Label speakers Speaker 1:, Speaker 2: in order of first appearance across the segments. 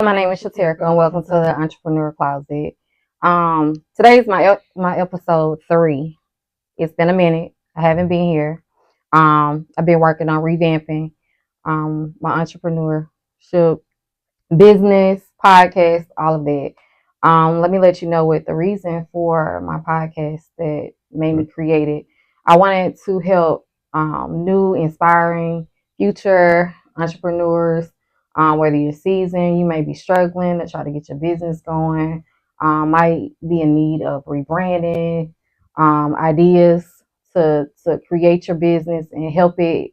Speaker 1: my name is Shaterika, and welcome to the Entrepreneur Closet. Today's my episode 3. It's been a minute. I haven't been here. I've been working on revamping my entrepreneurship business, podcast, all of that. Let me let you know what the reason for my podcast that made me create it. I wanted to help new, inspiring, future entrepreneurs. Whether you're seasoned, you may be struggling to try to get your business going, might be in need of rebranding, ideas to create your business and help it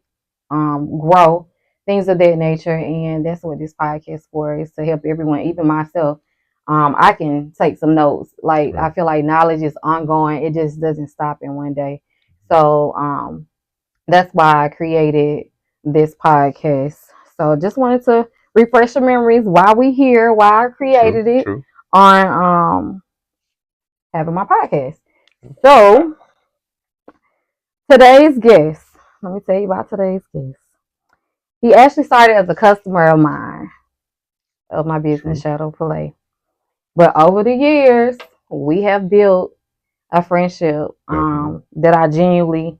Speaker 1: grow, things of that nature. And that's what this podcast is for, is to help everyone, even myself. I can take some notes. Like, I feel like knowledge is ongoing. It just doesn't stop in one day. So that's why I created this podcast. So just wanted to refresh your memories why we here, why I created it on having my podcast. So today's guest, let me tell you about today's guest. He actually started as a customer of mine, of my business, Shadow Play. But over the years, we have built a friendship that I genuinely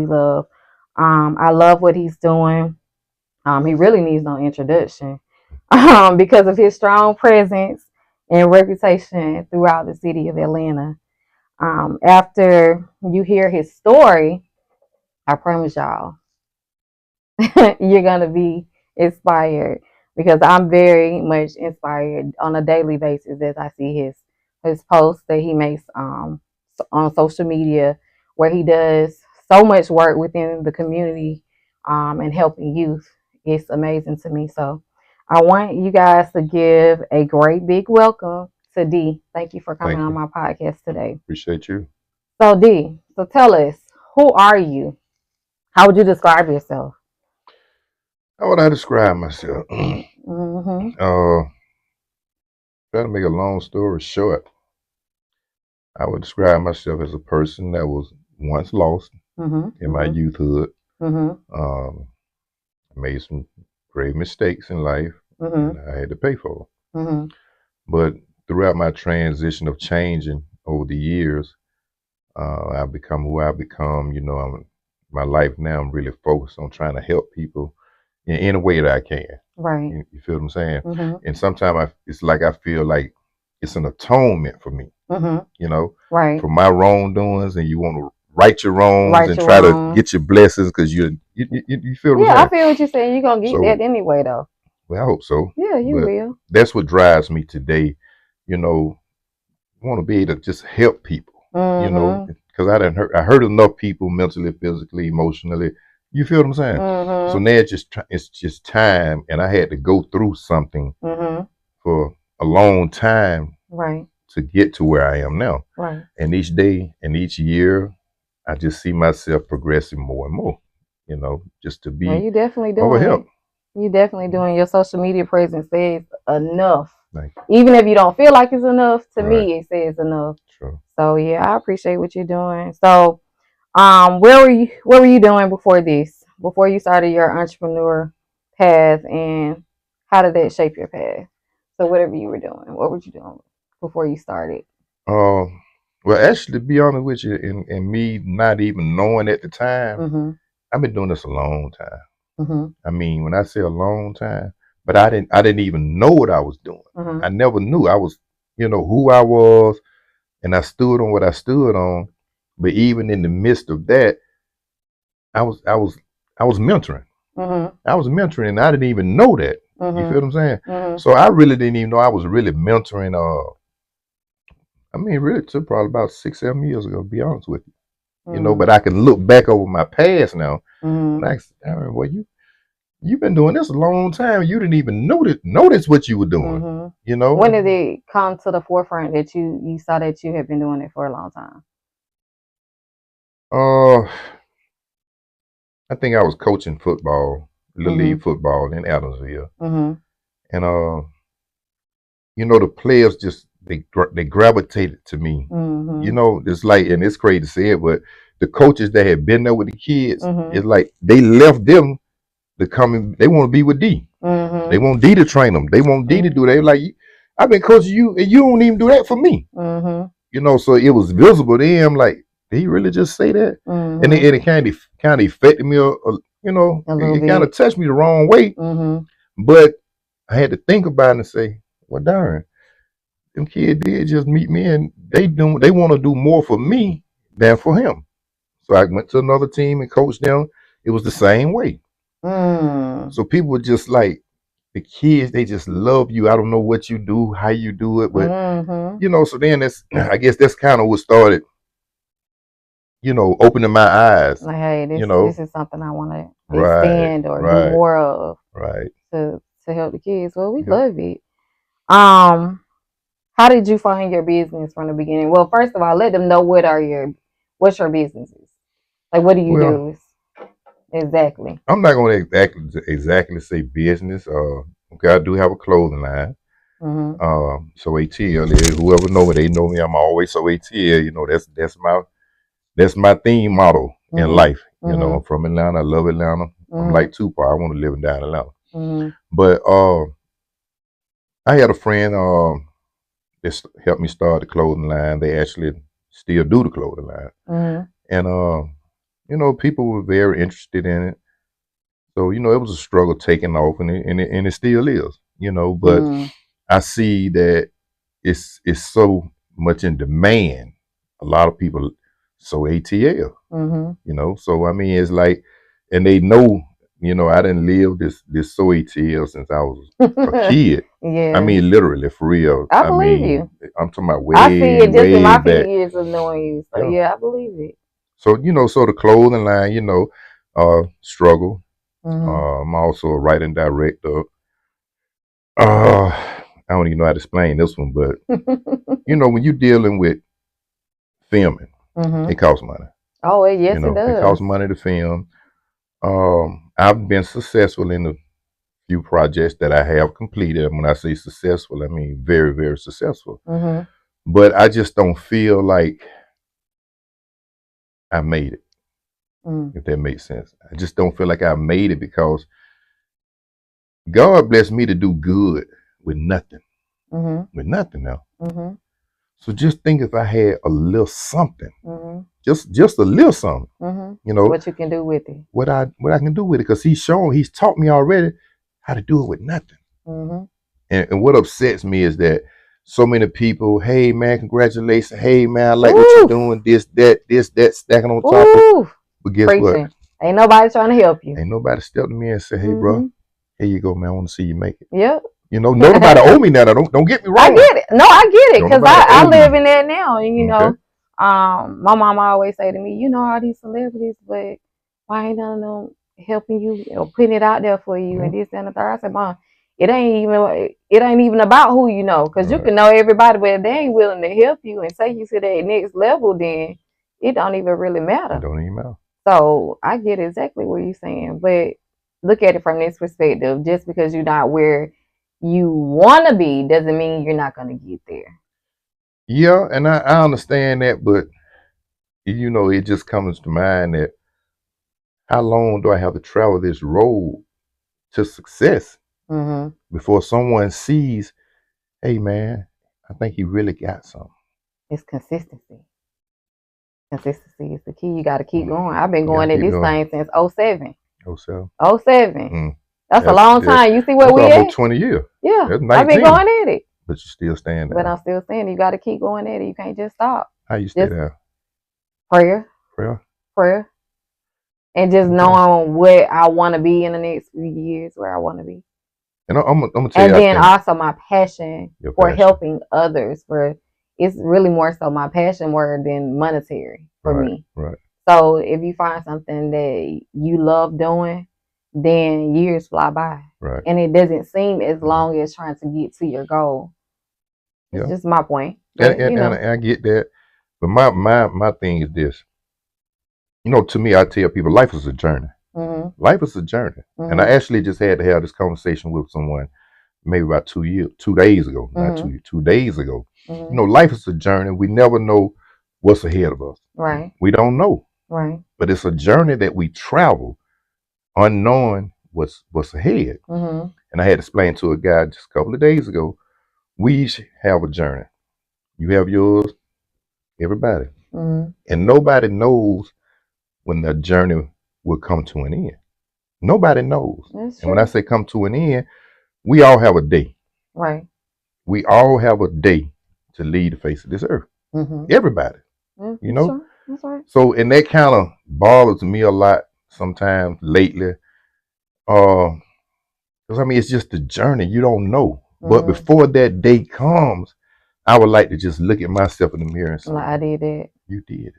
Speaker 1: love. I love what he's doing. He really needs no introduction because of his strong presence and reputation throughout the city of Atlanta. After you hear his story, I promise y'all, you're going to be inspired, because I'm very much inspired on a daily basis as I see his posts that he makes on social media, where he does so much work within the community and helping youth. It's amazing to me. So I want you guys to give a great big welcome to D. Thank you for coming on my podcast today.
Speaker 2: Appreciate you.
Speaker 1: So D, so tell us, who are you? How would you describe yourself?
Speaker 2: How would I describe myself? Try to make a long story short, I would describe myself as a person that was once lost in my youthhood. Made some grave mistakes in life, and I had to pay for them. But throughout my transition of changing over the years, I've become who I've become. You know, my life now, I'm really focused on trying to help people in any way that I can.
Speaker 1: Right.
Speaker 2: You feel what I'm saying? And sometimes it's like I feel like it's an atonement for me. You know, for my wrongdoings, and you want to right your wrongs and try to get your blessings, because you feel what I'm saying?
Speaker 1: I feel what you're saying. You're gonna get that anyway, though.
Speaker 2: Well, I hope so.
Speaker 1: Yeah, you will.
Speaker 2: That's what drives me today. You know, I want to be able to just help people. You know, because I hurt enough people mentally, physically, emotionally. You feel what I'm saying? So now it's just time, and I had to go through something for a long time, to get to where I am now. And each day and each year, I just see myself progressing more and more. You know, just to be
Speaker 1: you definitely doing help. You definitely doing. Your social media presence says enough. Even if you don't feel like it's enough, to me it says enough. So yeah, I appreciate what you're doing. So what were you doing before this? Before you started your entrepreneur path, and how did that shape your path? So whatever you were doing, what were you doing before you started?
Speaker 2: Well, actually, to be honest with you, and me not even knowing at the time, I've been doing this a long time. I mean, when I say a long time, but I didn't even know what I was doing. I never knew. I was, you know, who I was, and I stood on what I stood on. But even in the midst of that, I was mentoring. I was mentoring, and I didn't even know that. You feel what I'm saying? So I really didn't even know I was really mentoring. I mean, really took probably about 6-7 years ago, to be honest with you. You know, but I can look back over my past now, and I remember, well, you've been doing this a long time. You didn't even notice what you were doing. You know,
Speaker 1: when did it come to the forefront that you saw that you had been doing it for a long time?
Speaker 2: I think I was coaching football, little league football in Adamsville, and you know, the players just they gravitated to me. You know, it's like, and it's crazy to say it, but the coaches that had been there with the kids, it's like they left them to come and they want to be with D. They want D to train them. They want D to do that. They like, I've been coaching you and you don't even do that for me. You know, so it was visible to him. Like, did he really just say that? And it kind of affected me. You know, it kind of touched me the wrong way. But I had to think about it and say, well, darn, them kids did just meet me, and they want to do more for me than for him. So I went to another team and coached them. It was the same way. So people were just like, the kids, they just love you. I don't know what you do, how you do it, but you know. So then I guess that's kind of what started, you know, opening my eyes.
Speaker 1: Like, hey, this,
Speaker 2: you know,
Speaker 1: this is something I want to expand or do more of.
Speaker 2: Right.
Speaker 1: To help the kids. Well, we love it. How did you find your business from the beginning? Well, first of all, let them know what's your businesses. Like, what do you do? Exactly.
Speaker 2: I'm not going to exactly say business. Okay, I do have a clothing line. So ATL, whoever know me, they know me. I'm always so ATL. You know, that's my theme motto in life. You know, I'm from Atlanta. I love Atlanta. I'm like Tupac. I want to live in down Atlanta. But I had a friend that helped me start the clothing line. They actually still do the clothing line, and you know, people were very interested in it. So, you know, it was a struggle taking off, and it still is, you know. But I see that it's so much in demand. A lot of people so ATL, you know. So I mean, it's like, and they know, you know, I didn't live this so ATL since I was a kid. I mean, literally, for real.
Speaker 1: I believe you.
Speaker 2: I'm talking about way,
Speaker 1: I see it just in my few
Speaker 2: back.
Speaker 1: years of knowing you. So yeah, I believe it.
Speaker 2: So, you know, so the clothing line, you know, struggle. I'm also a writing director. I don't even know how to explain this one, but you know, when you're dealing with filming, it costs money.
Speaker 1: Oh, yes, you know, it does.
Speaker 2: It costs money to film. I've been successful in the few projects that I have completed. When I say successful, I mean very, very successful. But I just don't feel like I made it. If that makes sense. I just don't feel like I made it because God blessed me to do good with nothing. With nothing now. So just think if I had a little something, just a little something, you know,
Speaker 1: what you can do with it.
Speaker 2: What I can do with it, because he's taught me already how to do it with nothing. And what upsets me is that so many people, hey man, congratulations, hey man, I like what you're doing, this, that, stacking on top of. But guess what?
Speaker 1: Ain't nobody trying to help you.
Speaker 2: Ain't nobody stepped to me and said, hey bro, here you go, man, I want to see you make it.
Speaker 1: Yep.
Speaker 2: You know, nobody owe me that. Don't get me wrong.
Speaker 1: I get it. No, I get it, because I live in that now. And you know, my mom always say to me, you know, all these celebrities, but why ain't none of them helping you or putting it out there for you and this and the third? I said, Mom, it ain't even about who you know, because you can know everybody, but if they ain't willing to help you and take you to that next level, then it don't even really matter.
Speaker 2: It don't even matter.
Speaker 1: So I get exactly what you're saying, but look at it from this perspective. Just because you're not where you want to be doesn't mean you're not going to get there.
Speaker 2: Yeah, and I understand that, but you know, it just comes to mind that how long do I have to travel this road to success before someone sees, hey man, I think he really got something.
Speaker 1: It's consistency. Consistency is the key. You got to keep going. I've been going at this thing since 07. 07. That's a long time. You see where we at?
Speaker 2: 20 years.
Speaker 1: Yeah, I've been going at it.
Speaker 2: But you still standing.
Speaker 1: But I'm still standing. You got to keep going at it. You can't just stop.
Speaker 2: How you stay there?
Speaker 1: Prayer. And just knowing what I want to be in the next few years, where I want to be.
Speaker 2: And I'm gonna tell you.
Speaker 1: And then also my passion for helping others. It's really more so my passion more than monetary for me.
Speaker 2: Right.
Speaker 1: So if you find something that you love doing, then years fly by.
Speaker 2: Right.
Speaker 1: And it doesn't seem as long as trying to get to your goal. It's just my point. But,
Speaker 2: and I get that. But my thing is this. You know, to me, I tell people life is a journey. Life is a journey. And I actually just had to have this conversation with someone maybe about 2 days ago. Not 2 days ago. You know, life is a journey. We never know what's ahead of us.
Speaker 1: Right.
Speaker 2: We don't know.
Speaker 1: Right.
Speaker 2: But it's a journey that we travel unknowing what's ahead. And I had to explain to a guy just a couple of days ago, we each have a journey. You have yours, everybody. And nobody knows when the journey will come to an end. Nobody knows. And when I say come to an end, we all have a day.
Speaker 1: Right.
Speaker 2: We all have a day to leave the face of this earth. Everybody. You know?
Speaker 1: Sure. That's right.
Speaker 2: So, and that kind of bothers me a lot sometimes lately. Because I mean, it's just the journey. You don't know. But before that day comes, I would like to just look at myself in the mirror and say,
Speaker 1: like I did it.
Speaker 2: You did it.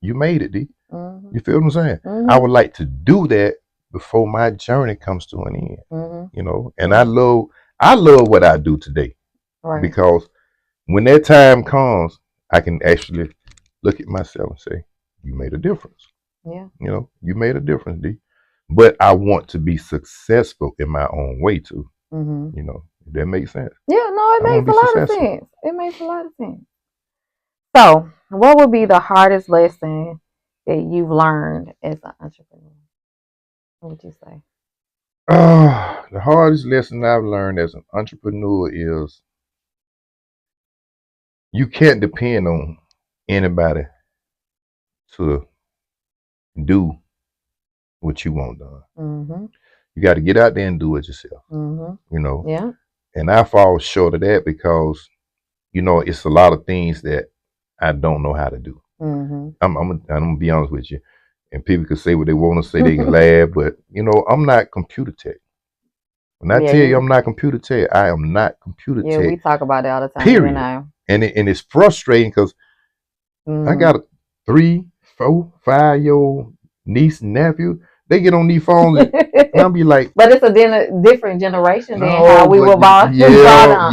Speaker 2: You made it, D. You feel what I'm saying? I would like to do that before my journey comes to an end. You know, and I love what I do today.
Speaker 1: Right.
Speaker 2: Because when that time comes, I can actually look at myself and say, you made a difference.
Speaker 1: Yeah.
Speaker 2: You know, you made a difference, D. But I want to be successful in my own way too. You know, if that makes sense.
Speaker 1: Yeah, no, it makes a lot of sense. It makes a lot of sense. So, what would be the hardest lesson that you've learned as an entrepreneur? What would you say?
Speaker 2: The hardest lesson I've learned as an entrepreneur is you can't depend on anybody to do what you want done. You got to get out there and do it yourself. You know.
Speaker 1: Yeah.
Speaker 2: And I fall short of that because, you know, it's a lot of things that I don't know how to do. I'm gonna be honest with you. And people can say what they want to say, they can laugh, but you know, I'm not computer tech. When I tell you I'm not computer tech, I am not computer tech.
Speaker 1: Yeah, we talk about it all the time.
Speaker 2: Period. And it's frustrating because I got a 3, 4, 5-year-old niece and nephew. They get on these phones and I'll be like,
Speaker 1: but it's a different generation than how we were brought up.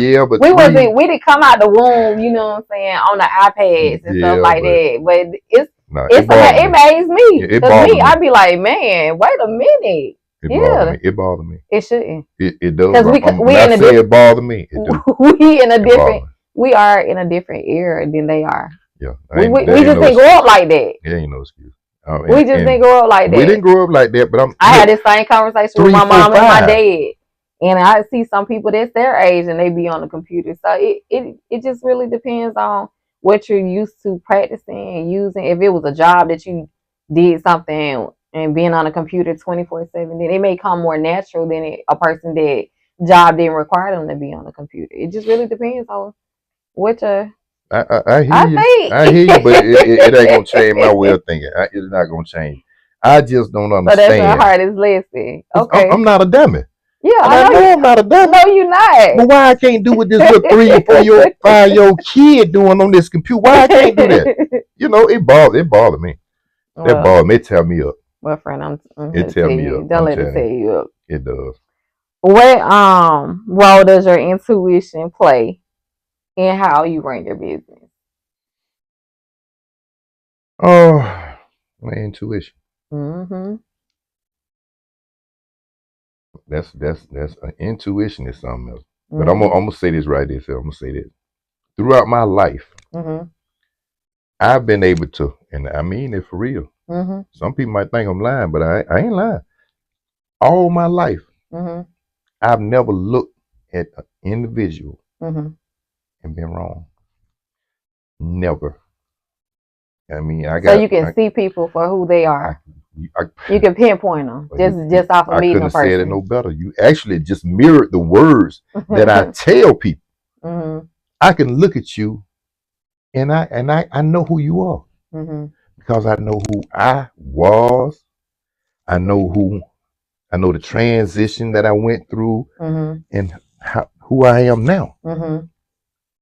Speaker 2: Yeah, but
Speaker 1: we didn't come out the womb, you know what I'm saying, on the iPads and stuff like that. But it amazed me. Because I'd be like, man, wait a minute.
Speaker 2: It bothered me.
Speaker 1: It shouldn't.
Speaker 2: It does.
Speaker 1: Because
Speaker 2: it bothered me.
Speaker 1: We are in a different era than they are.
Speaker 2: Yeah.
Speaker 1: We just didn't grow up like that.
Speaker 2: Yeah, ain't no excuse.
Speaker 1: We just didn't grow up like that.
Speaker 2: We didn't grow up like that, but
Speaker 1: I had this same conversation with my mom and my dad. And I see some people that's their age and they be on the computer. So it just really depends on what you're used to practicing and using. If it was a job that you did something and being on a computer 24/7, then it may come more natural than a person that job didn't require them to be on a computer. It just really depends on what you're...
Speaker 2: I hear you, but it ain't gonna change my way of thinking. It's not gonna change. I just don't understand.
Speaker 1: So that's the hardest lesson. Okay,
Speaker 2: I'm not a dummy.
Speaker 1: Yeah,
Speaker 2: I know I'm not a dummy.
Speaker 1: No, you're not.
Speaker 2: But why I can't do what this little 3 or 5-year-old kid doing on this computer? Why I can't do that? You know, it bothered me. That bothered me. It tear me up.
Speaker 1: Well, friend,
Speaker 2: it tear me up.
Speaker 1: Don't let it tear you up.
Speaker 2: It does.
Speaker 1: What role does your intuition play in how you run your business?
Speaker 2: Oh, my intuition. That's intuition is something else. But I'm gonna say this right there. So I'm gonna say this. Throughout my life, I've been able to, and I mean it for real. Some people might think I'm lying, but I ain't lying. All my life, I've never looked at an individual and been wrong. Never. I mean,
Speaker 1: so you can see people for who they are. You can pinpoint them just off of meeting a person. I couldn't have said
Speaker 2: it no better. You actually just mirrored the words that I tell people. I can look at you, and I know who you are because I know who I was. I know the transition that I went through, and who I am now.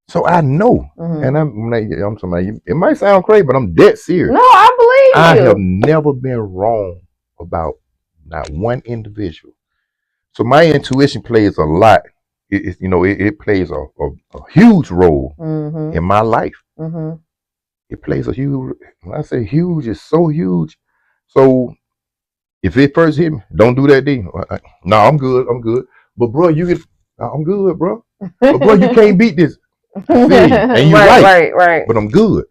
Speaker 2: So I know, and I'm somebody. It might sound crazy, but I'm dead serious.
Speaker 1: No, I believe
Speaker 2: I have never been wrong about not one individual. So my intuition plays a lot. It plays a huge role in my life. It plays a huge. When I say huge, it's so huge. So if it first hit me, don't do that, D. No, I'm good. But bro, I'm good, bro. But bro, you can't beat this. And you're right. But I'm good.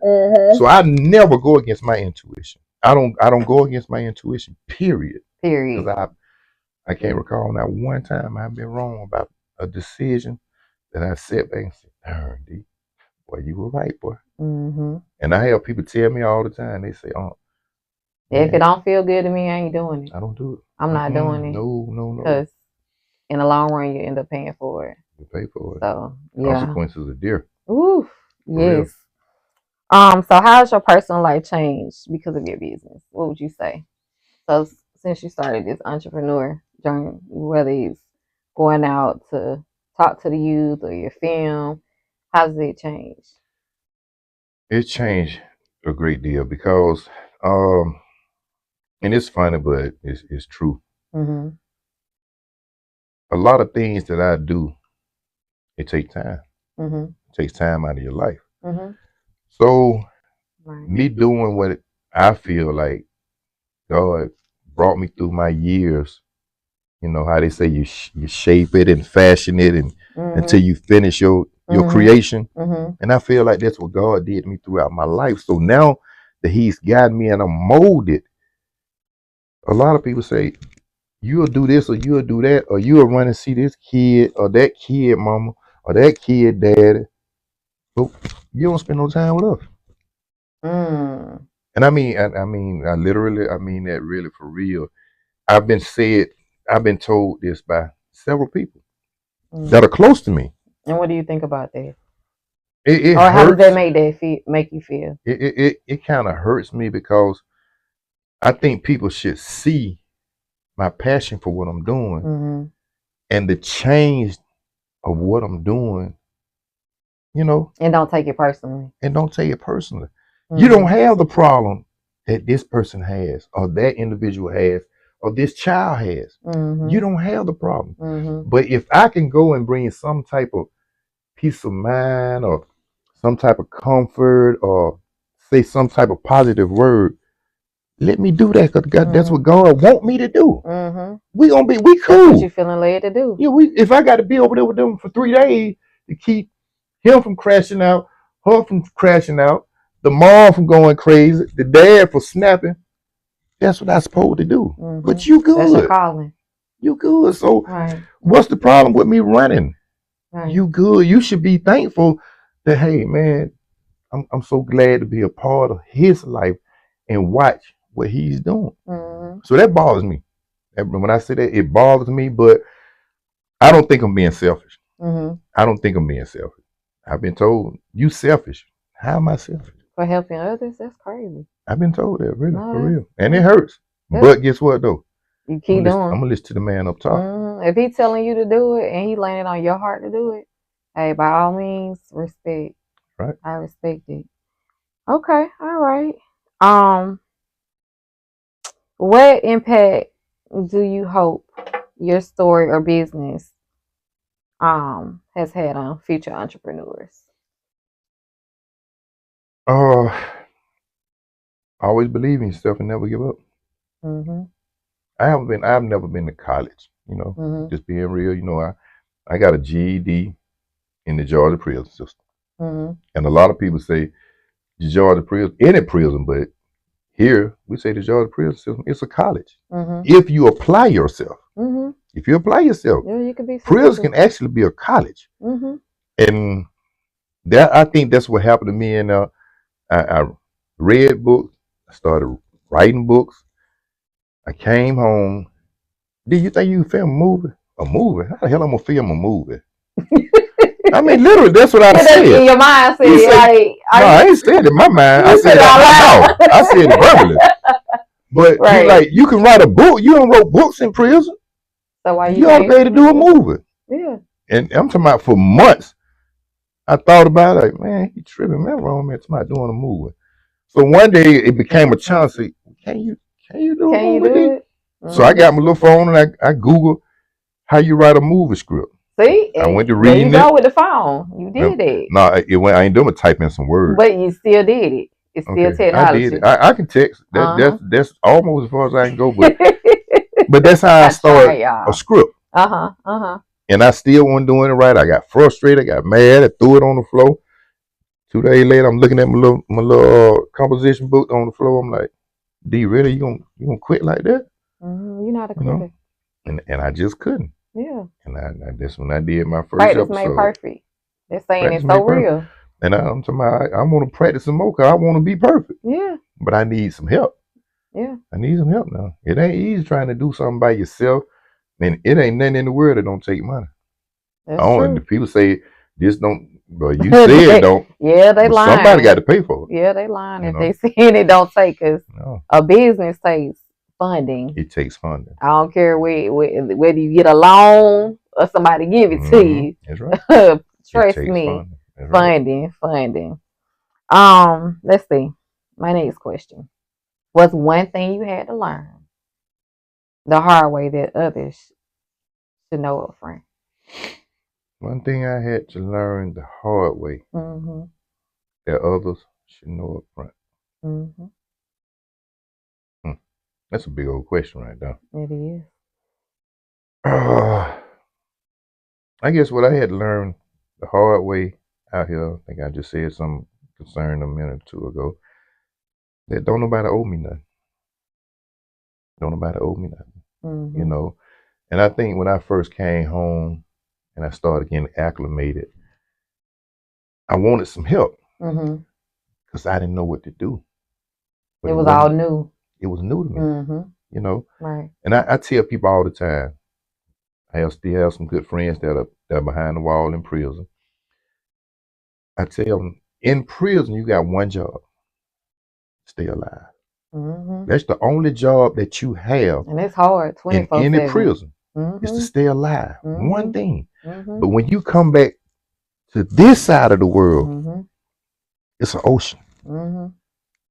Speaker 2: So I never go against my intuition. I don't go against my intuition. Period. I can't recall not one time I've been wrong about a decision that I sat back and said, darn, D, boy, you were right, boy. And I have people tell me all the time, they say, oh,
Speaker 1: if it don't feel good to me, I ain't doing it.
Speaker 2: I don't do it.
Speaker 1: I'm not doing it.
Speaker 2: No.
Speaker 1: Because in the long run, you end up paying for it.
Speaker 2: You pay for it.
Speaker 1: So, yeah.
Speaker 2: Consequences are dear.
Speaker 1: Oof. Yes. So how's your personal life changed because of your business? What would you say? So since you started this entrepreneur journey, whether it's going out to talk to the youth or your film, how does it change?
Speaker 2: It changed a great deal because, and it's funny, but it's true. A lot of things that I do, it takes time. It takes time out of your life. So me doing what I feel like God brought me through my years, you know how they say you shape it and fashion it and until you finish your creation. And I feel like that's what God did to me throughout my life. So now that He's got me and I'm molded, a lot of people say, you'll do this or you'll do that, or you'll run and see this kid or that kid mama or that kid daddy, but you don't spend no time with us. And I mean that really for real. I've been told this by several people that are close to me.
Speaker 1: And what do you think about that?
Speaker 2: Or
Speaker 1: how does that make you feel?
Speaker 2: It kind of hurts me because I think people should see my passion for what I'm doing and the change of what I'm doing, you know.
Speaker 1: And don't take it personally.
Speaker 2: You don't have the problem that this person has or that individual has or this child has. You don't have the problem. But if I can go and bring some type of peace of mind or some type of comfort or say some type of positive word, let me do that because that's what God want me to do. We cool. That's
Speaker 1: what you feeling led to do.
Speaker 2: Yeah, if I got to be over there with them for 3 days to keep him from crashing out, her from crashing out, the mom from going crazy, the dad for snapping, that's what I'm supposed to do. But you good.
Speaker 1: That's your calling.
Speaker 2: You good. So what's the problem with me running? You good. You should be thankful that, hey, man, I'm so glad to be a part of his life and watch what he's doing. So that bothers me. When I say that, it bothers me, but I don't think I'm being selfish. I don't think I'm being selfish. I've been told, you selfish. How am I selfish?
Speaker 1: For helping others? That's crazy.
Speaker 2: I've been told that, really, for real. And it hurts. But guess what, though?
Speaker 1: You keep doing.
Speaker 2: I'm going to listen to the man up top.
Speaker 1: If he's telling you to do it and he landed on your heart to do it, hey, by all means, respect.
Speaker 2: Right.
Speaker 1: I respect it. Okay. All right. What impact do you hope your story or business has had on future entrepreneurs?
Speaker 2: Always believe in yourself and never give up. I've never been to college, you know, just being real. You know, I got a GED in the Georgia prison system. And a lot of people say the Georgia prison, any prison, but here we say the Georgia prison system, it's a college. If you apply yourself. If you apply yourself,
Speaker 1: you can be
Speaker 2: prison can actually be a college. And that, I think that's what happened to me. And I read books, I started writing books. I came home. Do you think you can film a movie? A movie? How the hell I'm gonna film a movie? I mean, literally, that's what I said.
Speaker 1: In your mind, said,
Speaker 2: no, I ain't said it in my mind. I said it out loud. I said it verbally. But you're like, you can write a book. You don't wrote books in prison.
Speaker 1: So why
Speaker 2: you ought to be able to do a movie?
Speaker 1: Yeah.
Speaker 2: And I'm talking about for months. I thought about it, like, man, he tripping. Man, wrong man, talking about doing a movie. So one day it became a chance. Can you do a movie? So I got my little phone and I Googled how you write a movie script.
Speaker 1: See,
Speaker 2: I went to reading it.
Speaker 1: You go with the phone. You did it.
Speaker 2: No, I ain't doing it. Type in some words.
Speaker 1: But you still did it. It's still technology.
Speaker 2: I did it. I can text. That's almost as far as I can go. But that's how I started a script. And I still wasn't doing it right. I got frustrated. I got mad. I threw it on the floor. 2 days later, I'm looking at my little composition book on the floor. I'm like, D, really? You gonna quit like that?
Speaker 1: You're not a quitter.
Speaker 2: And I just couldn't.
Speaker 1: Yeah.
Speaker 2: And that's when I did my first
Speaker 1: Practice
Speaker 2: episode.
Speaker 1: made perfect. They're saying
Speaker 2: Practice
Speaker 1: it's so real.
Speaker 2: And I'm talking about, I want to practice some more because I want to be perfect.
Speaker 1: Yeah.
Speaker 2: But I need some help.
Speaker 1: Yeah.
Speaker 2: I need some help now. It ain't easy trying to do something by yourself. And it ain't nothing in the world that don't take money.
Speaker 1: That's true.
Speaker 2: The people say this don't, but you say it don't.
Speaker 1: Yeah, they lying.
Speaker 2: Somebody got to pay for it.
Speaker 1: Yeah, they lying if they saying it don't take, because a business takes funding.
Speaker 2: It takes funding.
Speaker 1: I don't care whether you get a loan or somebody give it to you.
Speaker 2: That's right.
Speaker 1: Trust me. Funding. Let's see. My next question. What's one thing you had to learn the hard way that others should know up front?
Speaker 2: One thing I had to learn the hard way that others should know up front. That's a big old question right there.
Speaker 1: It is.
Speaker 2: I guess what I had to learn the hard way out here, I think I just said something concerning a minute or two ago, that don't nobody owe me nothing. Don't nobody owe me nothing. You know? And I think when I first came home and I started getting acclimated, I wanted some help because I didn't know what to do.
Speaker 1: But it was all new.
Speaker 2: It was new to me, you know?
Speaker 1: Right.
Speaker 2: And I tell people all the time, I still have some good friends that are behind the wall in prison. I tell them, in prison, you got one job: stay alive. That's the only job that you have.
Speaker 1: And it's hard, 24/7.
Speaker 2: In any prison, is to stay alive. One thing. But when you come back to this side of the world, it's an ocean.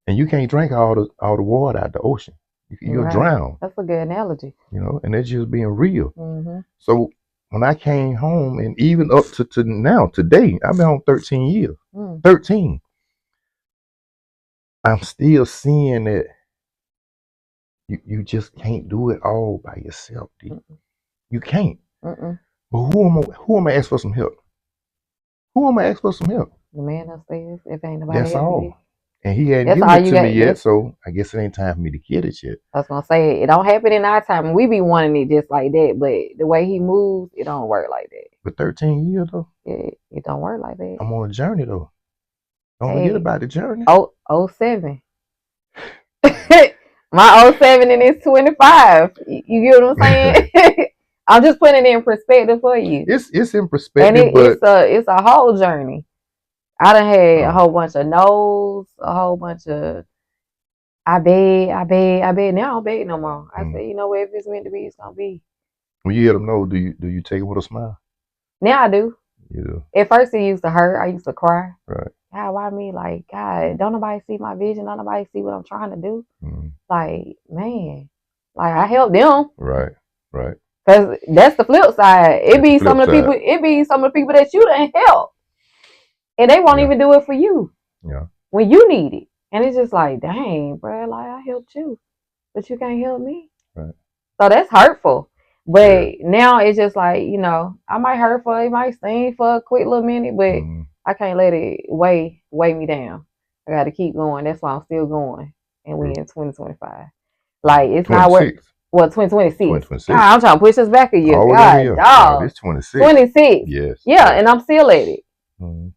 Speaker 2: And you can't drink all the water out the ocean. You'll drown.
Speaker 1: That's a good analogy.
Speaker 2: You know, and that's just being real. So when I came home, and even up to now, today, I've been home 13 years. 13. I'm still seeing that you just can't do it all by yourself, D. You can't. But who am I ask for some help? Who am I ask for some help?
Speaker 1: The man upstairs, if ain't nobody.
Speaker 2: That's all. And he hadn't given it to me yet, so I guess it ain't time for me to get it yet.
Speaker 1: I was gonna say, it don't happen in our time. We be wanting it just like that, but the way he moves, it don't work like that.
Speaker 2: But 13 years though?
Speaker 1: It don't work like that.
Speaker 2: I'm on a journey though. Don't forget about the journey.
Speaker 1: 07. My 07 and it's 25. You get what I'm saying? I'm just putting it in perspective for you.
Speaker 2: It's in perspective,
Speaker 1: and it's a whole journey. I done had a whole bunch of no's, a whole bunch of I beg. Now I don't beg no more. I say, you know what, if it's meant to be, it's gonna be.
Speaker 2: When you hear them no, do you take it with a smile?
Speaker 1: Now I do.
Speaker 2: You do.
Speaker 1: At first it used to hurt. I used to cry.
Speaker 2: Right.
Speaker 1: God, why me? Like, God, don't nobody see my vision. Don't nobody see what I'm trying to do. Like, man, like I help them.
Speaker 2: Right.
Speaker 1: Cause that's the flip side. It be some of the people that you done help, and they won't even do it for you.
Speaker 2: Yeah.
Speaker 1: When you need it, and it's just like, dang, bro, like I helped you, but you can't help me.
Speaker 2: Right.
Speaker 1: So that's hurtful. But now it's just like, you know, I might hurt for it, might sting for a quick little minute, but I can't let it weigh me down. I got to keep going. That's why I'm still going. And we in 2025. Like, it's 26. Not worth. Well, 2026. God, I'm trying to push us back a year. God, dog.
Speaker 2: It's 26.
Speaker 1: 26.
Speaker 2: Yes.
Speaker 1: Yeah, and I'm still at it.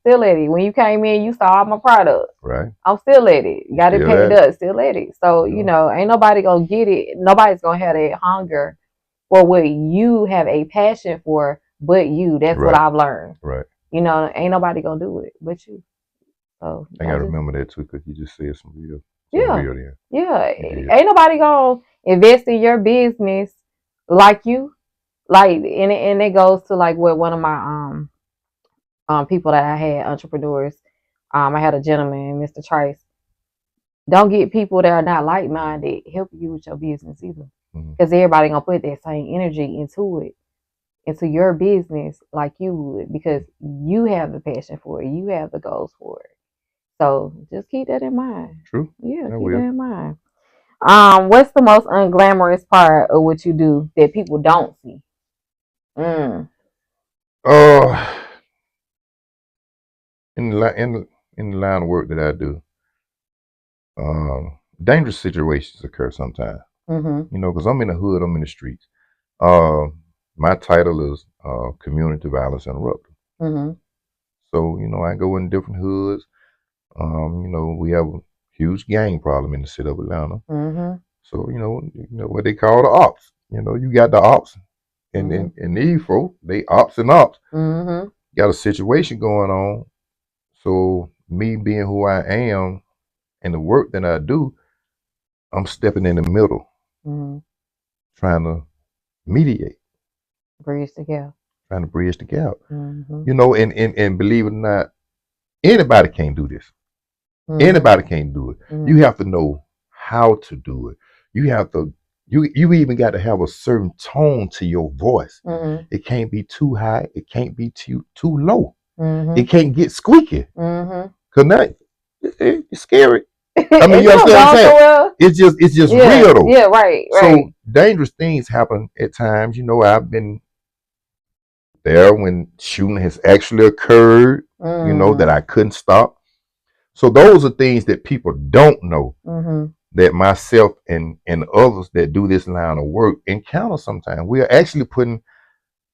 Speaker 1: Still at it. When you came in, you saw all my products.
Speaker 2: Right.
Speaker 1: I'm still at it. Got it paid up. Still at it. So, you know, ain't nobody going to get it. Nobody's going to have that hunger for what you have a passion for, but you. That's what I've learned.
Speaker 2: Right.
Speaker 1: You know, ain't nobody going to do it but you. So
Speaker 2: I got to remember that too, because you just said some real.
Speaker 1: Ain't nobody going to invest in your business like you. Like, and it goes to like what one of my people that I had, entrepreneurs. I had a gentleman, Mr. Trice. Don't get people that are not like-minded help you with your business either. Because everybody going to put that same energy into your business like you would, because you have the passion for it. You have the goals for it. So just keep that in mind.
Speaker 2: True.
Speaker 1: Yeah, keep that in mind. What's the most unglamorous part of what you do that people don't see?
Speaker 2: In the line of work that I do, dangerous situations occur sometimes. You know, because I'm in the hood, I'm in the streets. My title is Community Violence Interrupter. So, I go in different hoods. We have a huge gang problem in the city of Atlanta. So, what they call the ops. You got the ops and these folk, they ops and ops. Got a situation going on. So me being who I am and the work that I do, I'm stepping in the middle, trying to mediate.
Speaker 1: Bridge the gap.
Speaker 2: Trying to bridge the gap. And believe it or not, anybody can't do this. Anybody can't do it. You have to know how to do it. You have to, you even got to have a certain tone to your voice. It can't be too high. It can't be too low. It can't get squeaky. Cause now it's scary. I mean, you understand what I'm saying? It's just real though.
Speaker 1: Yeah, right.
Speaker 2: So dangerous things happen at times. I've been there when shooting has actually occurred, that I couldn't stop. So those are things that people don't know, that myself and others that do this line of work encounter sometimes. We are actually putting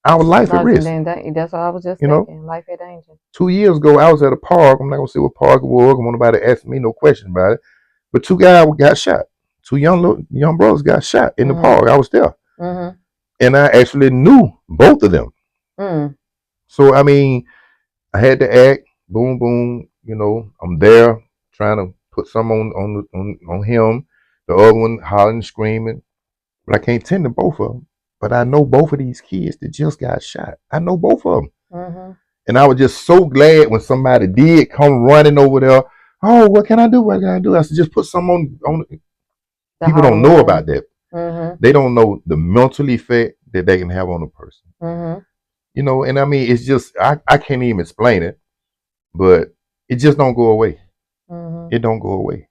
Speaker 2: our life at risk.
Speaker 1: That's what I was just thinking. Life at danger.
Speaker 2: 2 years ago, I was at a park. I'm not going to say what park it was. I want nobody to ask me no question about it. But 2 guys got shot. 2 young brothers got shot in the park. I was there. And I actually knew both of them. So, I mean, I had to act. Boom, boom. I'm there trying to put some on him. The other one hollering, screaming. But I can't tend to both of them. But I know both of these kids that just got shot. I know both of them. And I was just so glad when somebody did come running over there. Oh, what can I do? What can I do? I said, just put some on. People don't know about that. They don't know the mental effect that they can have on a person. And I mean, it's just, I can't even explain it, but it just don't go away. It don't go away.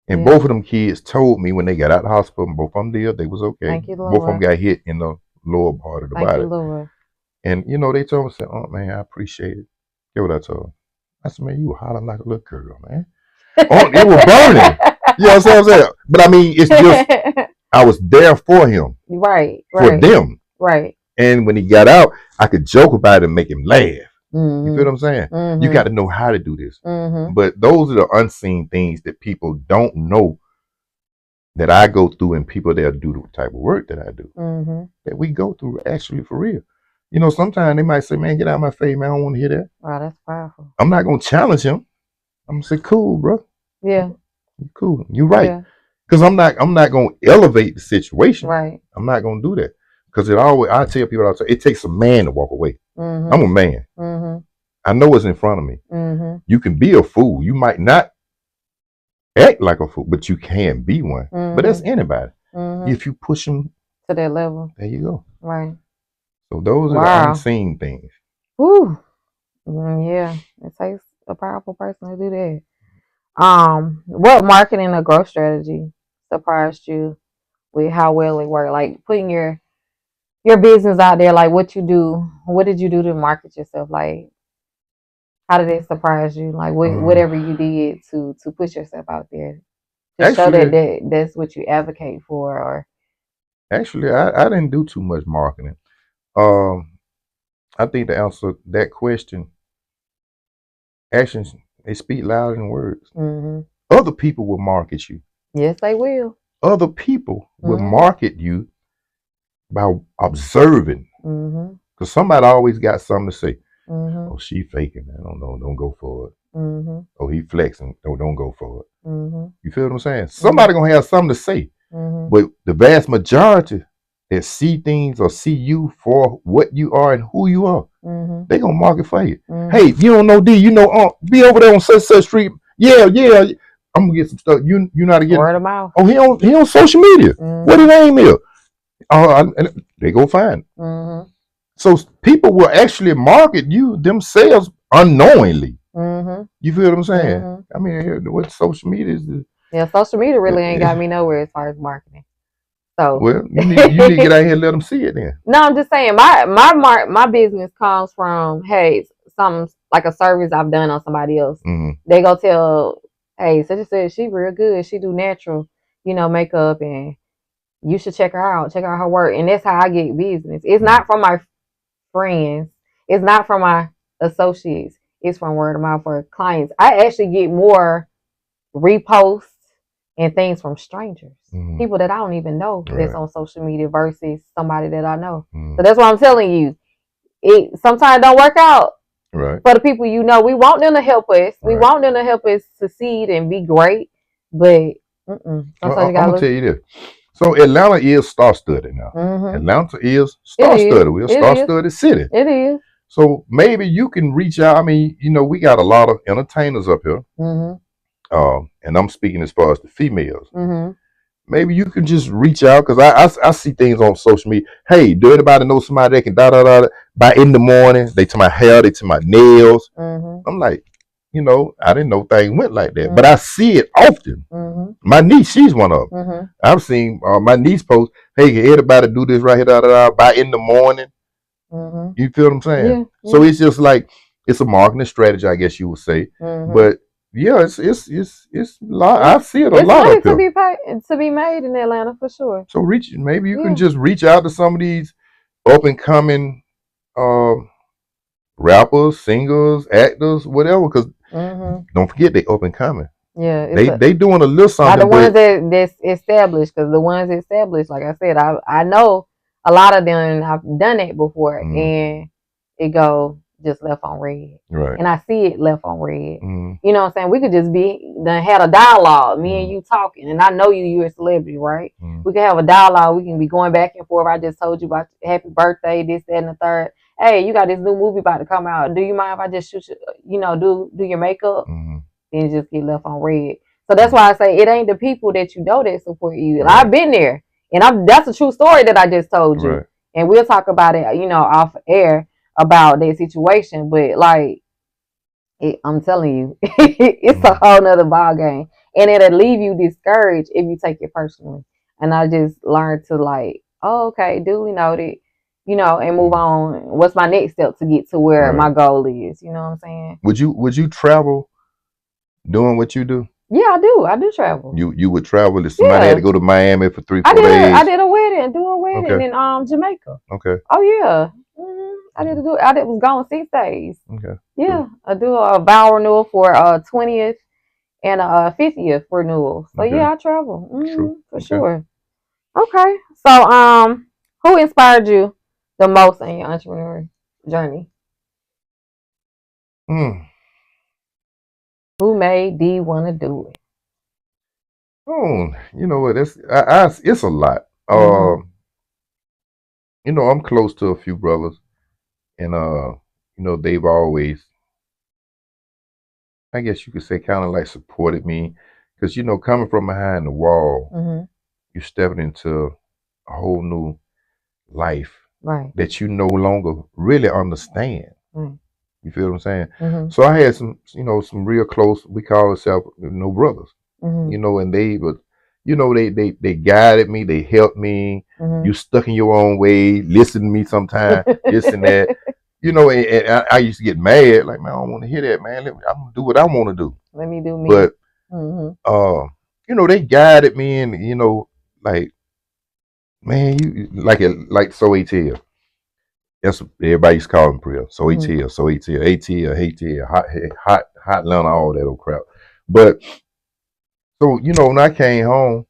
Speaker 2: And both of them kids told me when they got out of the hospital, both of them did, they was okay.
Speaker 1: Thank you, Lord.
Speaker 2: Both of them got hit in the lower part of the body.
Speaker 1: Thank you, Lord.
Speaker 2: And, they told me, oh, man, I appreciate it. Get what I told them. I said, man, you were hollering like a little girl, man. Oh, it was burning. You know what I'm saying? But I mean, it's just, I was there for him.
Speaker 1: Right.
Speaker 2: For them.
Speaker 1: Right.
Speaker 2: And when he got out, I could joke about it and make him laugh. You feel what I'm saying? You got to know how to do this. But those are the unseen things that people don't know that I go through, and people that do the type of work that I do, that we go through actually for real. Sometimes they might say, man, get out of my face, man, I don't want to hear that.
Speaker 1: Wow, that's powerful.
Speaker 2: I'm not going to challenge him. I'm going to say, cool, bro.
Speaker 1: Yeah.
Speaker 2: Cool. You're right. Because I'm not going to elevate the situation.
Speaker 1: Right.
Speaker 2: I'm not going to do that. Because I tell people, it takes a man to walk away. I'm a man. I know what's in front of me. You can be a fool. You might not act like a fool, but you can be one. But that's anybody. If you push them
Speaker 1: to that level,
Speaker 2: there you go.
Speaker 1: Right.
Speaker 2: So those are the unseen things.
Speaker 1: Woo. Yeah, it takes a powerful person to do that. What marketing or growth strategy surprised you with how well it worked? Like putting your business out there, like what you do. What did you do to market yourself? Like, how did it surprise you? Like whatever you did to push yourself out there to show that that's what you advocate for. Or
Speaker 2: actually, I didn't do too much marketing. I think to answer that question, actions, they speak louder than words. Other people will market you.
Speaker 1: Yes, they will.
Speaker 2: Other people will market you by observing. Because somebody always got something to say. Oh, she faking. I don't know. Don't go for it. Oh, he flexing. Don't go for it. You feel what I'm saying? Somebody gonna have something to say. But the vast majority that see things or see you for what you are and who you are, they gonna market for you. Hey, you don't know D, be over there on such street. Yeah, I'm gonna get some stuff. You know how to get
Speaker 1: word of mouth.
Speaker 2: Oh, he on social media. What his name is? And they go find. So people will actually market you themselves unknowingly. You feel what I'm saying? I mean, what social media is?
Speaker 1: Social media really ain't got me nowhere as far as marketing. So
Speaker 2: well, you need to get out here and let them see it then.
Speaker 1: No, I'm just saying my business comes from something like a service I've done on somebody else. They go tell, hey, such and such, she real good. She do natural, makeup and You should check her out. Check out her work. And that's how I get business. It's not from my friends. It's not from my associates. It's from word of mouth for clients. I actually get more reposts and things from strangers, people that I don't even know that's on social media versus somebody that I know. So that's why I'm telling you, it sometimes don't work out for the people you know. We want them to help us. We want them to help us succeed and be great, but
Speaker 2: I'm gonna tell you this. So Atlanta is star-studded now. Atlanta is star-studded. We're a star-studded city.
Speaker 1: It is.
Speaker 2: So maybe you can reach out. I mean, you know, we got a lot of entertainers up here. And I'm speaking as far as the females. Maybe you can just reach out, because I see things on social media. Hey, do anybody know somebody that can by in the morning? They to my hair, they to my nails. I'm like, you know, I didn't know things went like that, but I see it often. My niece, she's one of them. I've seen my niece post, hey, can everybody do this right here, by in the morning? You feel what I'm saying? Yeah. So it's just like, it's a marketing strategy, I guess you would say. But yeah, it's a lot. I see it a lot up here.
Speaker 1: To be made in Atlanta for sure.
Speaker 2: So maybe you can just reach out to some of these up and coming rappers, singers, actors, whatever. Because don't forget, they up and coming.
Speaker 1: Yeah,
Speaker 2: they doing a little something.
Speaker 1: Not the ones that's established, because the ones established, like I said, I know a lot of them. I've done it before, and it go just left on red. And I see it left on red. You know what I'm saying? We could just had a dialogue, me and you talking, and I know you're a celebrity, right? We can have a dialogue. We can be going back and forth. I just told you about happy birthday, this, that, and the third. Hey, you got this new movie about to come out. Do you mind if I just shoot you, do your makeup? Then just get left on red. So that's why I say it ain't the people that you know that support you. I've been there, and that's a true story that I just told you. And we'll talk about it, off air about that situation. But like, I'm telling you, it's a whole nother ball game, and it'll leave you discouraged if you take it personally. And I just learned to like, oh, okay, duly noted, and move on. What's my next step to get to where my goal is? You know what I'm saying?
Speaker 2: Would you travel doing what you do?
Speaker 1: Yeah, I do travel.
Speaker 2: You would travel if somebody had to go to Miami for 3-4 days?
Speaker 1: I did a wedding in Jamaica.
Speaker 2: Okay.
Speaker 1: Oh yeah. I was gone 6 days. Okay. Yeah. I do a vow renewal for 20th and 50th renewal. So yeah, I travel. For sure. Okay. So who inspired you the most in your entrepreneurial journey? Who made D want to do it?
Speaker 2: Oh, you know what? It's a lot. I'm close to a few brothers, and they've always, I guess you could say, kind of like supported me, because coming from behind the wall, you're stepping into a whole new life that you no longer really understand. You feel what I'm saying? So I had some real close, we call ourselves brothers, and they guided me, they helped me. You stuck in your own way, listen to me sometimes, this and that. And I used to get mad, like, man, I don't want to hear that, man. I'm gonna do what I want to do.
Speaker 1: Let me do me.
Speaker 2: But they guided me, and like, man, you like So ATL. That's what everybody used to call him, Priya. So ATL, So ATL, ATL, ATL, hot Atlanta, all that old crap. But so when I came home,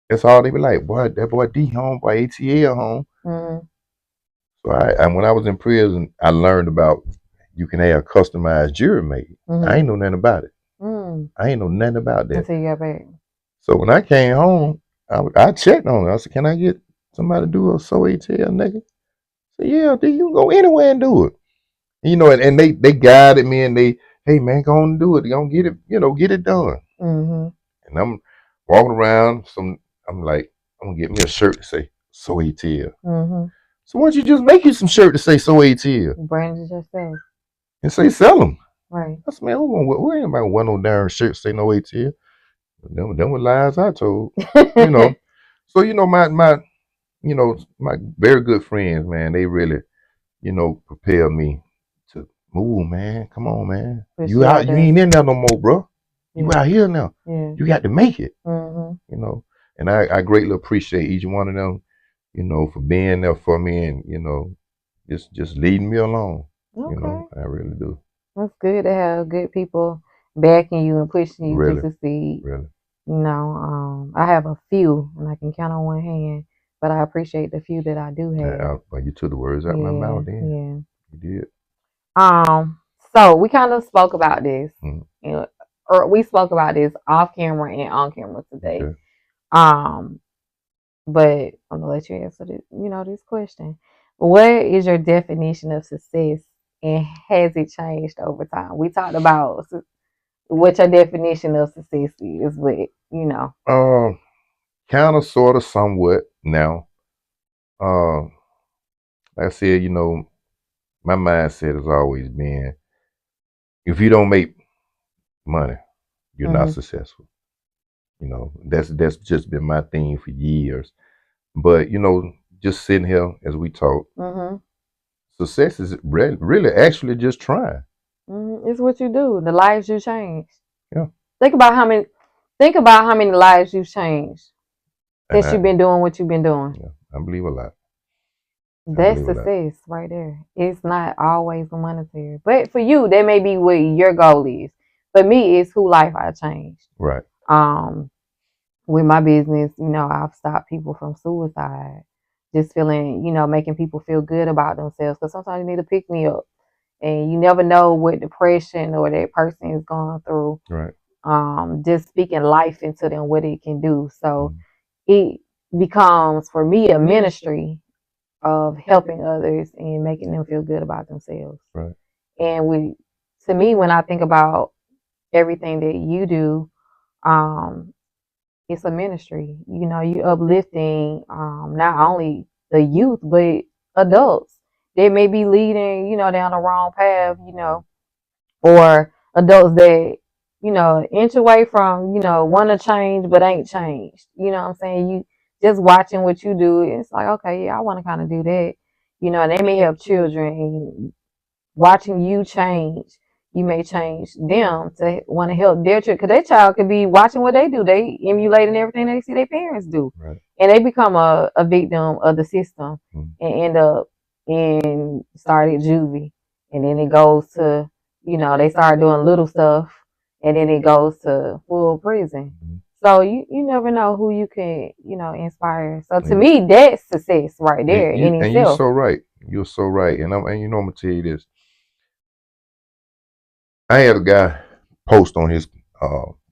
Speaker 2: that's all they be like, boy, that boy D home, boy ATL home. So and when I was in prison, I learned about you can have customized jewelry made. I ain't know nothing about it. I ain't know nothing about that
Speaker 1: until you got back. So
Speaker 2: when I came home, I checked on it. I said, can I get somebody to do a So ATL, nigga? I said, yeah, D, you can go anywhere and do it. And they guided me, and they, hey man, go on and do it. You gonna get it, get it done. And I'm walking around, I'm like, I'm gonna get me a shirt to say So ATL. So why don't you just make you some shirt to say So ATL?
Speaker 1: Brand it yourself.
Speaker 2: And say sell them.
Speaker 1: Right.
Speaker 2: I said, man, we ain't about one no darn shirt say no ATL. Them were lies I told. So my very good friends, man, they really, propelled me to move, man. Come on, man. You ain't in there no more, bro. You out here now. You got to make it. And I greatly appreciate each one of them, for being there for me and, just leading me along.
Speaker 1: Okay.
Speaker 2: I really do.
Speaker 1: That's good to have good people backing you and pushing you to
Speaker 2: Really,
Speaker 1: succeed.
Speaker 2: really.
Speaker 1: I have a few, and I can count on one hand, but I appreciate the few that I do have.
Speaker 2: Well, you took the words out my mouth then.
Speaker 1: Yeah.
Speaker 2: You did.
Speaker 1: So we kind of spoke about this,
Speaker 2: Mm-hmm.
Speaker 1: or we spoke about this off camera and on camera today.
Speaker 2: Okay.
Speaker 1: But I'm gonna let you answer this question. What is your definition of success, and has it changed over time? We talked about what your definition of success is, but.
Speaker 2: Kind of, sort of, somewhat now. Like I said, my mindset has always been, if you don't make money, you're not successful. That's just been my thing for years. But just sitting here as we talk, success is really actually just trying.
Speaker 1: It's what you do. The lives you change.
Speaker 2: Yeah.
Speaker 1: Think about how many lives you've changed since you've been doing what you've been doing.
Speaker 2: Yeah, I believe a lot.
Speaker 1: That's success right there. It's not always monetary, but for you, that may be what your goal is. For me, it's who life I changed.
Speaker 2: Right.
Speaker 1: With my business, I've stopped people from suicide. Just feeling, making people feel good about themselves. Because sometimes you need to pick me up, and you never know what depression or that person is going through.
Speaker 2: Right.
Speaker 1: Just speaking life into them, what it can do. So it becomes for me a ministry of helping others and making them feel good about themselves.
Speaker 2: Right.
Speaker 1: And to me, when I think about everything that you do, it's a ministry. You uplifting not only the youth but adults. They may be leading, down the wrong path, or adults that, inch away from, want to change but ain't changed. You know what I'm saying? You just watching what you do, it's like, okay, yeah, I want to kind of do that. And they may have children, and watching you change, you may change them to want to help their child, because their child could be watching what they do. They emulating everything they see their parents do.
Speaker 2: Right.
Speaker 1: And they become a victim of the system and end up started juvie. And then it goes to, they start doing little stuff, and then it goes to full prison. So you never know who you can, inspire. So to me, that's success right there in itself.
Speaker 2: And you're so right. You're so right. And I'm gonna tell you this. I had a guy post on his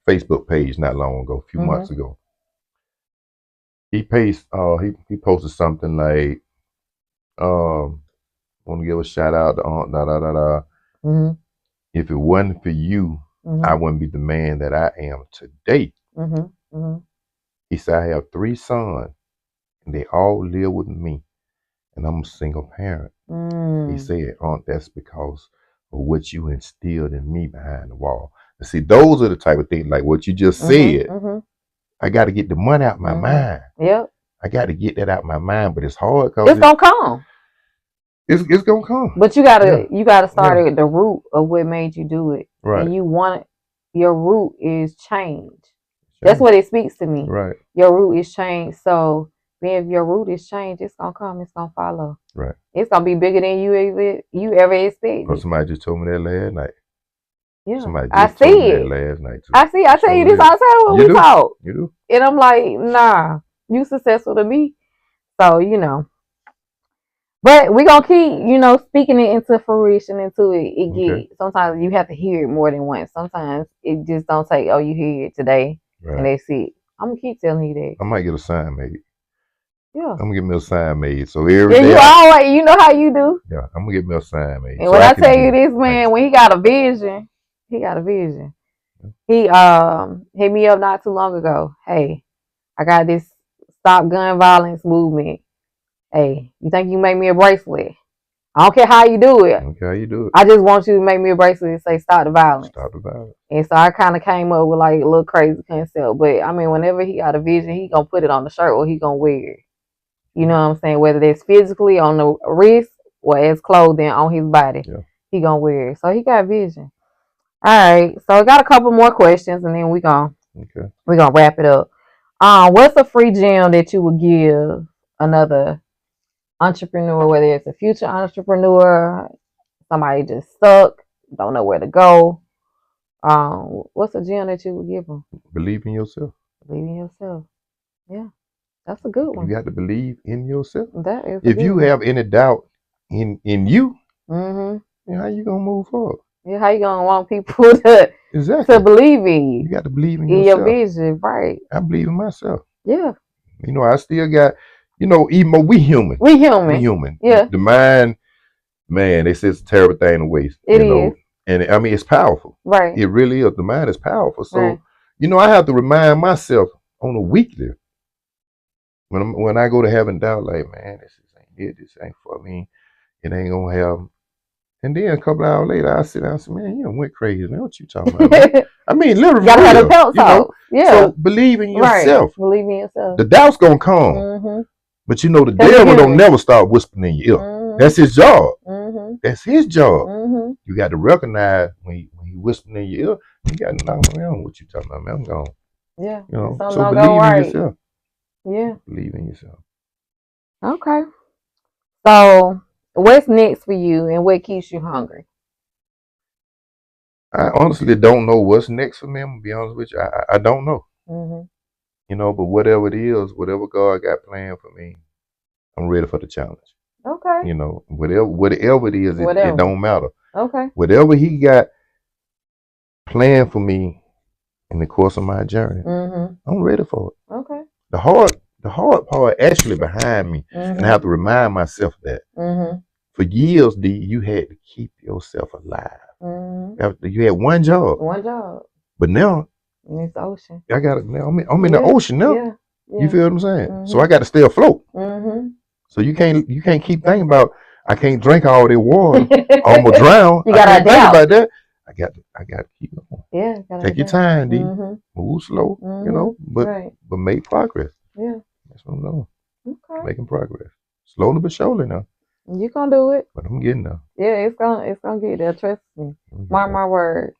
Speaker 2: Facebook page not long ago, a few months ago. He posted something like, want to give a shout out to Aunt If it wasn't for you, I wouldn't be the man that I am today. He said, I have 3 sons, and they all live with me, and I'm a single parent. He said, Aunt, that's because of what you instilled in me behind the wall. And see, those are the type of things, like what you just said. I got to get the money out my mind.
Speaker 1: Yep.
Speaker 2: I got to get that out my mind, but it's hard because
Speaker 1: it's gonna come.
Speaker 2: It's gonna come.
Speaker 1: But you gotta start at the root of what made you do it.
Speaker 2: Right.
Speaker 1: And your root is change. That's what it speaks to me.
Speaker 2: Right.
Speaker 1: Your root is change. So if your root is change, it's gonna come. It's gonna follow.
Speaker 2: Right.
Speaker 1: It's gonna be bigger than you ever expected.
Speaker 2: Or somebody just told me that last night.
Speaker 1: Yeah.
Speaker 2: Somebody just told me that last night too.
Speaker 1: I see. I tell you this all the time when we talk.
Speaker 2: You do.
Speaker 1: And I'm like, nah, you successful to me. So But we're gonna keep, speaking it into fruition, into it. Sometimes you have to hear it more than once. Sometimes it just don't take, you hear it today, and that's it. I'm gonna keep telling you that.
Speaker 2: I might get a sign made.
Speaker 1: Yeah.
Speaker 2: I'm gonna get me a sign made. So every day.
Speaker 1: You always, you know how you do.
Speaker 2: Yeah, I'm gonna get me a sign made.
Speaker 1: And when I tell you this, man, when he got a vision. He hit me up not too long ago. Hey, I got this Stop Gun Violence movement. Hey, you think you can make me a bracelet? I don't care how you do it. I just want you to make me a bracelet and say stop the violence.
Speaker 2: Stop the violence.
Speaker 1: And so I kind of came up with like a little crazy concept. But I mean, whenever he got a vision, he gonna put it on the shirt or he gonna wear it. You know what I'm saying? Whether that's physically on the wrist or as clothing on his body, he gonna wear it. So he got vision. All right. So I got a couple more questions and then we're gonna wrap it up. What's a free gem that you would give another entrepreneur, whether it's a future entrepreneur, somebody just stuck, don't know where to go? What's a gem that you would give them?
Speaker 2: Believe in yourself.
Speaker 1: Believe in yourself. Yeah, that's a good one.
Speaker 2: You got to believe in yourself.
Speaker 1: That is.
Speaker 2: If you have any doubt in you,
Speaker 1: mm-hmm.
Speaker 2: how you gonna move forward?
Speaker 1: Yeah, how you gonna want people to believe in you?
Speaker 2: You got to believe in yourself.
Speaker 1: Your vision, right?
Speaker 2: I believe in myself.
Speaker 1: Yeah.
Speaker 2: You know, I still got. You know, even though we human.
Speaker 1: We human.
Speaker 2: We human.
Speaker 1: Yeah.
Speaker 2: The mind, man, they say it's a terrible thing to waste.
Speaker 1: It is.
Speaker 2: And I mean, it's powerful.
Speaker 1: Right.
Speaker 2: It really is. The mind is powerful. So,
Speaker 1: right.
Speaker 2: You know, I have to remind myself on a weekly when I go to heaven, doubt, like, man, this ain't it. This ain't for me. It ain't gonna have. And then a couple hours later, I sit down and say, man, you went crazy. Man, what you talking about? Man? I mean, literally,
Speaker 1: you gotta have a pelt talk. Yeah.
Speaker 2: So believe in yourself.
Speaker 1: Right. Believe in yourself.
Speaker 2: The doubt's gonna come. But you know, the devil don't never start whispering in your ear. That's his job. That's his job. You got to recognize when he whispering in your ear, you got to knock him around. What you talking about, man? I'm gone.
Speaker 1: Yeah.
Speaker 2: You know, so believe in yourself.
Speaker 1: Yeah.
Speaker 2: Believe in yourself.
Speaker 1: Okay. So, what's next for you and what keeps you hungry?
Speaker 2: I honestly don't know what's next for me. I'm going to be honest with you. I don't know. You know, but whatever it is, whatever God got planned for me, I'm ready for the challenge.
Speaker 1: Okay.
Speaker 2: You know, whatever it is, it don't matter.
Speaker 1: Okay.
Speaker 2: Whatever He got planned for me in the course of my journey, I'm ready for it.
Speaker 1: Okay.
Speaker 2: The hard part actually behind me, and I have to remind myself that. For years, D, you had to keep yourself alive. You had one job.
Speaker 1: One job.
Speaker 2: But now,
Speaker 1: it's the ocean.
Speaker 2: I got it now. I'm in the ocean now.
Speaker 1: Yeah.
Speaker 2: You feel what I'm saying? So I got to stay afloat. So you can't keep thinking about I can't drink all that water. I'm gonna drown.
Speaker 1: You gotta
Speaker 2: think about that. I got to keep going.
Speaker 1: Yeah.
Speaker 2: Take your time, D. Move slow. You know, but make progress.
Speaker 1: Yeah.
Speaker 2: That's what I'm doing.
Speaker 1: Okay.
Speaker 2: Making progress. Slowly but surely now.
Speaker 1: You gonna do it.
Speaker 2: But I'm getting there.
Speaker 1: Yeah, it's gonna get there. Trust me. Mark my word.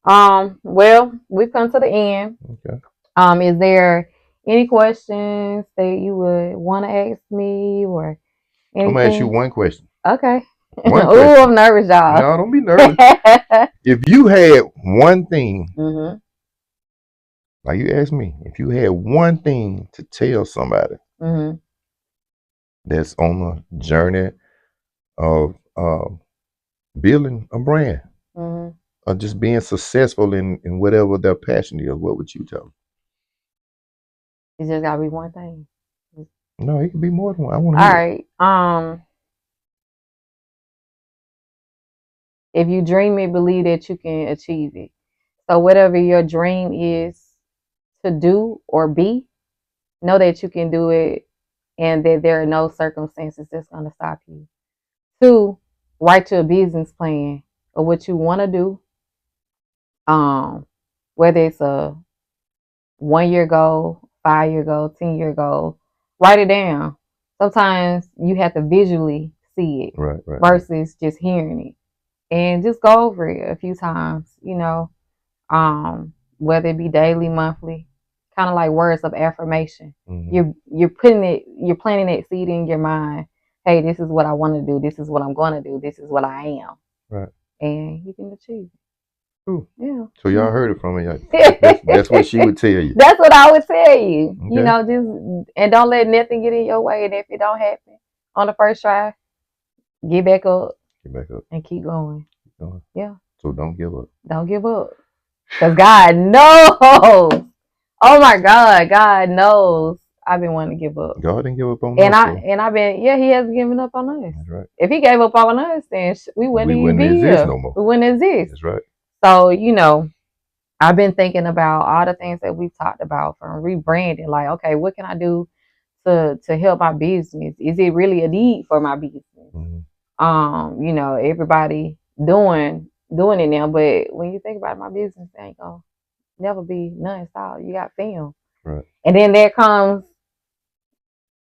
Speaker 1: Well, we've come to the end.
Speaker 2: Okay.
Speaker 1: Is there any questions that you would want to ask me or anything?
Speaker 2: I'm gonna ask you one question.
Speaker 1: Okay.
Speaker 2: Oh,
Speaker 1: I'm nervous, y'all.
Speaker 2: No, don't be nervous. If you had one thing, like you asked me, if you had one thing to tell somebody that's on a journey of building a brand or just being successful in whatever their passion is, what would you tell them?
Speaker 1: It just gotta be one thing.
Speaker 2: No, it could be more than one. I want
Speaker 1: to. All right. If you dream it, believe that you can achieve it. So whatever your dream is to do or be, know that you can do it and that there are no circumstances that's going to stop you. 2, write your business plan of what you want to do. Whether it's a 1-year goal, 5-year goal, 10-year goal, write it down. Sometimes you have to visually see it versus just hearing it. And just go over it a few times, you know, whether it be daily, monthly, kind of like words of affirmation. You're planting that seed in your mind. Hey, this is what I want to do. This is what I'm going to do. This is what I am.
Speaker 2: Right.
Speaker 1: And you can achieve it.
Speaker 2: Ooh.
Speaker 1: Yeah.
Speaker 2: So y'all heard it from me. That's what she would tell you.
Speaker 1: That's what I would tell you. Okay. You know, just and don't let nothing get in your way. And if it don't happen on the first try, get back up. And keep going. Yeah.
Speaker 2: So don't give up.
Speaker 1: Don't give up. Because God knows. Oh my God. God knows I've been wanting to give up.
Speaker 2: God didn't give up on us.
Speaker 1: And I've been, He hasn't given up on us.
Speaker 2: That's right.
Speaker 1: If He gave up on us, then we wouldn't even be here.
Speaker 2: No more.
Speaker 1: We wouldn't exist.
Speaker 2: That's right.
Speaker 1: So, you know, I've been thinking about all the things that we've talked about from rebranding. Like, okay, what can I do to help my business? Is it really a need for my business? You know, everybody doing it now, but when you think about it, my business ain't gonna never be non-stop. You got film,
Speaker 2: right?
Speaker 1: And then there comes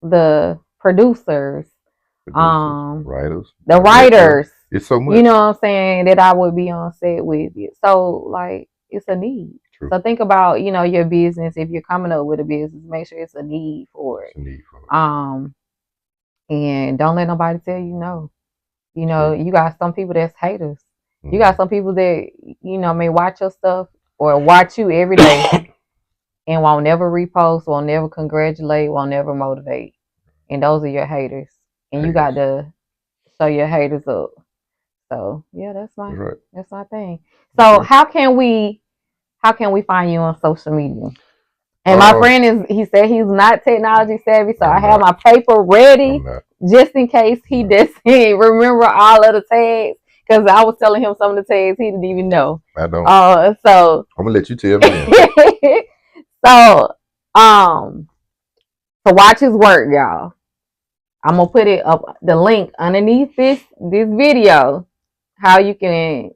Speaker 1: the producers,
Speaker 2: writers,
Speaker 1: the writers.
Speaker 2: It's so much,
Speaker 1: you know what I'm saying, that I would be on set with it. So like, it's a need.
Speaker 2: True.
Speaker 1: So think about, your business. If you're coming up with a business, make sure it's a need for it.
Speaker 2: It's a need for it.
Speaker 1: And don't let nobody tell you no.
Speaker 2: True.
Speaker 1: You got some people that's haters. You got some people that, may watch your stuff or watch you every day and won't never repost, won't never congratulate, won't never motivate. And those are your haters. And you got to show your haters up. So yeah, that's my thing. So how can we find you on social media? And my friend he said he's not technology savvy, so I have my paper ready just in case he doesn't remember all of the tags. Because I was telling him some of the tags he didn't even know.
Speaker 2: I don't.
Speaker 1: So
Speaker 2: I'm gonna let you tell me.
Speaker 1: So to watch his work, y'all. I'm gonna put it up the link underneath this video, how you can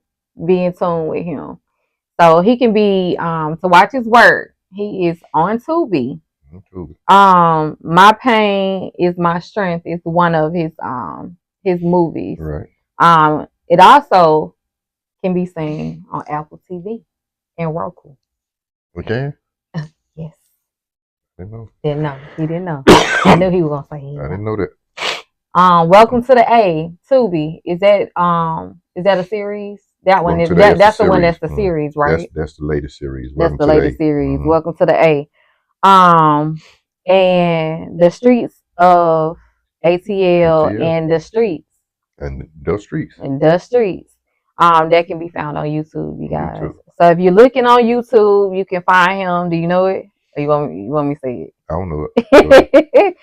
Speaker 1: be in tune with him. So he can be to watch his work. He is on Tubi. My Pain is My Strength is one of his movies.
Speaker 2: Right.
Speaker 1: It also can be seen on Apple TV and Roku.
Speaker 2: Okay.
Speaker 1: Yes.
Speaker 2: Didn't know.
Speaker 1: He didn't know. I knew he was gonna say
Speaker 2: I didn't know that.
Speaker 1: Welcome to the A, Tubi. Is that a series? That one is that's the one that's the series, right?
Speaker 2: That's the latest series.
Speaker 1: That's the latest series. Welcome to the A. And the streets of ATL and the streets.
Speaker 2: And the streets.
Speaker 1: That can be found on YouTube, you guys. So if you're looking on YouTube, you can find him. Do you know it? Or you want me to say it?
Speaker 2: I don't know it.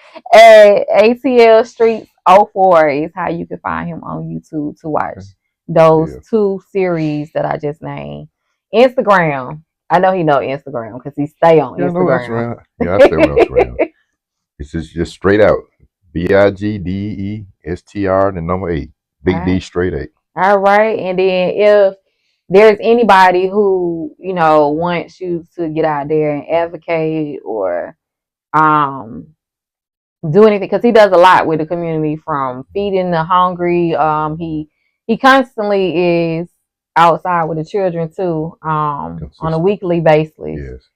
Speaker 1: ATL Streets 04 is how you can find him on YouTube to watch those two series that I just named. Instagram. I know he know Instagram because he stay on Instagram.
Speaker 2: I stay on Instagram. It's just straight out. BIGDESTR and the number 8. Big D straight 8.
Speaker 1: All right. And then if there's anybody who, wants you to get out there and advocate or do anything, because he does a lot with the community, from feeding the hungry. He constantly is outside with the children too, on a weekly basis.
Speaker 2: Yes.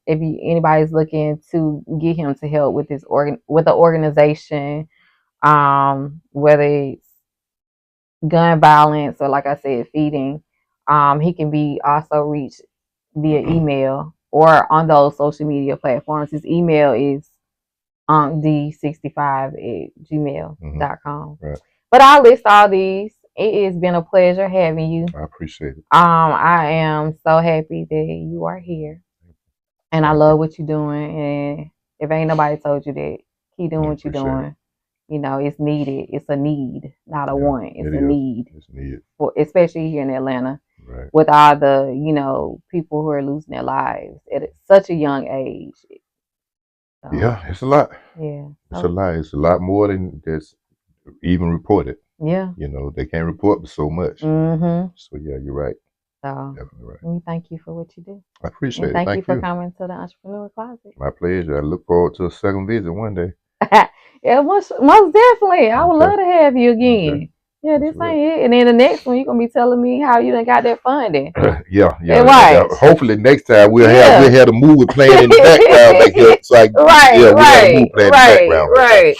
Speaker 1: If anybody's looking to get him to help with this with the organization, whether it's gun violence or, like I said, feeding, he can be also reached via email or on those social media platforms. His email is d65@gmail.com.
Speaker 2: Right.
Speaker 1: But I'll list all these. It has been a pleasure having you.
Speaker 2: I appreciate it.
Speaker 1: I am so happy that you are here. And I love what you're doing. And if ain't nobody told you that, keep doing what you're doing. It's needed. It's a need, not a want. It's a need.
Speaker 2: It's needed.
Speaker 1: Especially here in Atlanta.
Speaker 2: Right.
Speaker 1: With all the, people who are losing their lives at such a young age. So,
Speaker 2: yeah, it's a lot.
Speaker 1: Yeah.
Speaker 2: It's a lot. It's a lot more than that's even reported.
Speaker 1: Yeah.
Speaker 2: They can't report so much.
Speaker 1: Mm-hmm.
Speaker 2: So yeah, you're right.
Speaker 1: So
Speaker 2: definitely right.
Speaker 1: We thank you for what you do.
Speaker 2: I appreciate it.
Speaker 1: Thank you for coming to the Entrepreneur Closet.
Speaker 2: My pleasure. I look forward to a second visit one day.
Speaker 1: Yeah, most definitely. I would love to have you again. Okay. Yeah, this ain't it. And then the next one, you're gonna be telling me how you done got that funding.
Speaker 2: Yeah.
Speaker 1: Right.
Speaker 2: Hopefully next time we'll have a movie playing in the background back here. So we'll have a movie playing in the background. Right.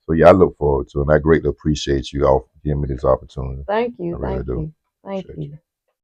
Speaker 2: So I look forward to it, and I greatly appreciate you all giving me this opportunity.
Speaker 1: Thank you. Thank you.